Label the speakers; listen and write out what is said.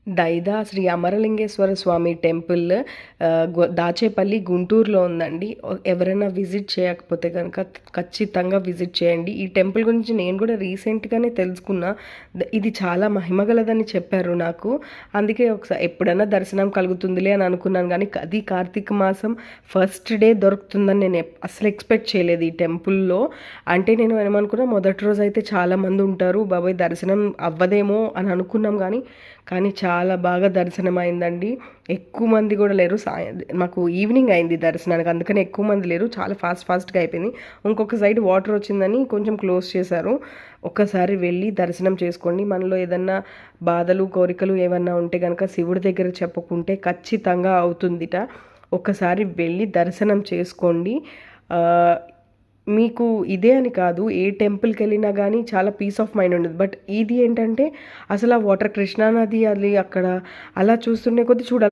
Speaker 1: దైదా శ్రీ అమరలింగేశ్వర స్వామి temple Dachepalli గుంటూరులో ఉందండి. ఎవరైనా విజిట్ చేయకపోతే కనుక ఖచ్చితంగా విజిట్ చేయండి. ఈ టెంపుల్ గురించి నేను కూడా రీసెంట్గానే తెలుసుకున్నా. ఇది చాలా మహిమగలదని చెప్పారు నాకు. అందుకే ఒకసారి ఎప్పుడైనా దర్శనం కలుగుతుందిలే అని అనుకున్నాను, కానీ అది కార్తీక మాసం ఫస్ట్ డే దొరుకుతుందని నేను అసలు ఎక్స్పెక్ట్ చేయలేదు ఈ టెంపుల్లో. అంటే నేను ఏమనుకున్నా, మొదటి రోజు అయితే చాలామంది ఉంటారు, బాబాయ్ దర్శనం అవ్వదేమో అని అనుకున్నాం, కానీ చాలా బాగా దర్శనం అయిందండి. ఎక్కువ మంది కూడా లేరు. మాకు ఈవినింగ్ అయింది దర్శనానికి, అందుకని ఎక్కువ మంది లేరు, చాలా ఫాస్ట్గా అయిపోయింది. ఇంకొక సైడ్ వాటర్ వచ్చిందని కొంచెం క్లోజ్ చేశారు. ఒక్కసారి వెళ్ళి దర్శనం చేసుకోండి. మనలో ఏదన్నా బాధలు కోరికలు ఏమన్నా ఉంటే కనుక శివుడి దగ్గర చెప్పుకుంటే ఖచ్చితంగా అవుతుందిట. ఒక్కసారి వెళ్ళి దర్శనం చేసుకోండి. మీకు ఇదే అని కాదు, ఏ టెంపుల్కి వెళ్ళినా కానీ చాలా పీస్ ఆఫ్ మైండ్ ఉండదు. బట్ ఇది ఏంటంటే అసలు ఆ వాటర్ కృష్ణానది అది అక్కడ అలా చూస్తుండే కొద్దీ చూడాలి.